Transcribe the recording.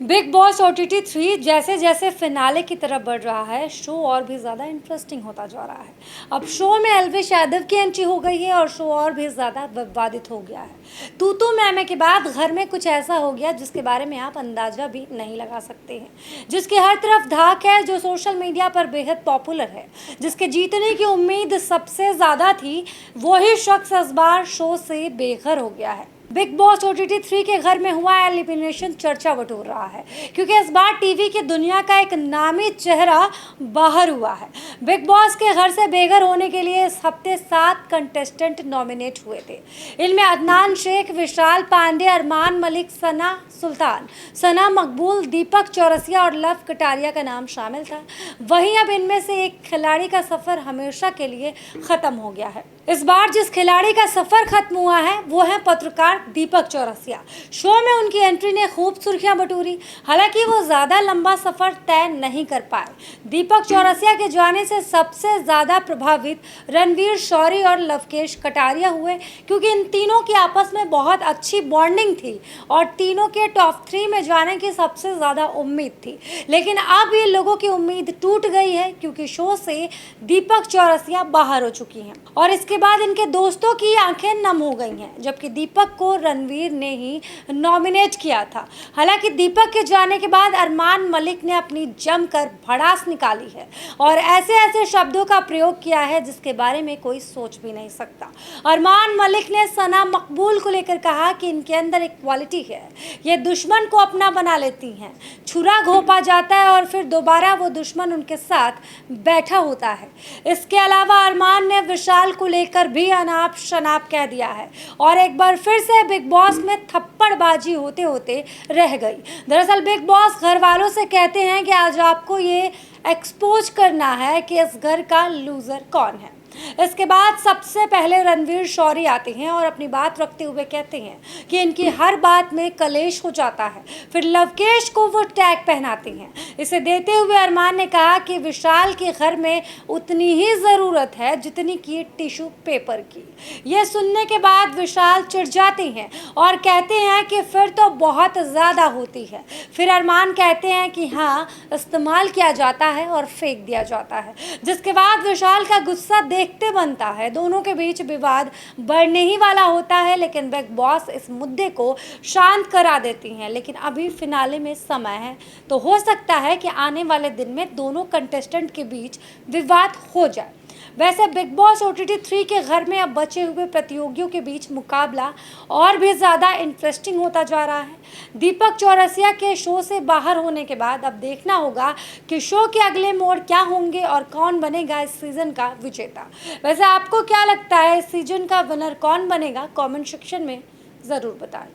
Big boss OTT 3 जैसे जैसे finale की तरफ बढ़ रहा है, शो और भी ज़्यादा इंटरेस्टिंग होता जा रहा है। अब शो में एल्विश यादव की एंट्री हो गई है और शो और भी ज़्यादा विवादित हो गया है। तू मैमे के बाद घर में कुछ ऐसा हो गया जिसके बारे में आप अंदाज़ा भी नहीं लगा सकते हैं, जिसकी हर तरफ धाक है, जो सोशल मीडिया पर बेहद पॉपुलर है, जिसके जीतने की उम्मीद सबसे ज़्यादा थी, वही शख्स इस बार शो से बेघर हो गया है। बिग बॉस OTT 3 के घर में हुआ एलिमिनेशन चर्चा बटोर रहा है, क्योंकि इस बार टीवी की दुनिया का एक नामी चेहरा बाहर हुआ है। बिग बॉस के घर से बेघर होने के लिए इस हफ्ते 7 कंटेस्टेंट नॉमिनेट हुए थे। इनमें अदनान शेख, विशाल पांडे, अरमान मलिक, सना सुल्तान, सना मकबूल, दीपक चौरसिया और लव कटारिया का नाम शामिल था। वहीं अब इनमें से एक खिलाड़ी का सफर हमेशा के लिए खत्म हो गया है। इस बार जिस खिलाड़ी का सफर खत्म हुआ है वो है पत्रकार दीपक चौरसिया। शो में उनकी एंट्री ने खूब सुर्खियां बटोरी, हालांकि वो ज्यादा लंबा सफर तय नहीं कर पाए। दीपक चौरसिया के जाने से सबसे ज्यादा प्रभावित रणवीर शौरी और लवकेश कटारिया हुए, क्योंकि इन तीनों की आपस में बहुत अच्छी बॉन्डिंग थी और तीनों के टॉप 3 में जाने की सबसे ज्यादा उम्मीद थी। लेकिन अब ये लोगों की उम्मीद टूट गई है, क्योंकि शो से दीपक चौरसिया बाहर हो चुकी हैं और इसके बाद इनके दोस्तों की आंखें नम हो गई हैं, जबकि दीपक को रणवीर ने ही नॉमिनेट किया था। हालांकि दीपक के जाने के बाद अरमान मलिक ने अपनी जमकर भड़ास निकाली है और ऐसे ऐसे शब्दों का प्रयोग किया है जिसके बारे में कोई सोच भी नहीं सकता। अरमान मलिक ने सना मकबूल को लेकर कहा कि इनके अंदर एक क्वालिटी है, ये दुश्मन को अपना बना लेती हैं, छुरा घोंपा जाता है और फिर दोबारा वो दुश्मन उनके साथ बैठा होता है। इसके अलावा अरमान ने विशाल को लेकर भी अनाप शनाप कह दिया है और एक बार फिर से बिग बॉस में थप्पड़बाजी होते होते रह गई। दरअसल बिग बॉस घर वालों से कहते हैं कि आज आपको ये एक्सपोज करना है कि इस घर का लूजर कौन है। इसके बाद सबसे पहले रणवीर शौरी आते हैं और अपनी बात रखते हुए कहते हैं कि इनकी हर बात में कलेश हो जाता है। फिर लवकेश को वो टैग पहनाते हैं। इसे देते हुए अरमान ने कहा कि विशाल के घर में उतनी ही ज़रूरत है जितनी की टिश्यू पेपर की। ये सुनने के बाद विशाल चिढ़ जाते हैं और कहते हैं कि फिर तो बहुत ज़्यादा होती है। फिर अरमान कहते हैं कि हाँ, इस्तेमाल किया जाता है और फेंक दिया जाता है, जिसके बाद विशाल का गुस्सा देखते बनता है। दोनों के बीच विवाद बढ़ने ही वाला होता है, लेकिन बिग बॉस इस मुद्दे को शांत करा देती हैं। लेकिन अभी फिनाले में समय है, तो हो सकता है कि आने वाले दिन में दोनों कंटेस्टेंट के बीच विवाद हो जाए। वैसे बिग बॉस OTT 3 के घर में अब बचे हुए प्रतियोगियों के बीच मुकाबला और भी ज़्यादा इंटरेस्टिंग होता जा रहा है। दीपक चौरसिया के शो से बाहर होने के बाद अब देखना होगा कि शो के अगले मोड़ क्या होंगे और कौन बनेगा इस सीज़न का विजेता। वैसे आपको क्या लगता है, इस सीजन का विनर कौन बनेगा? कमेंट सेक्शन में ज़रूर बताएं।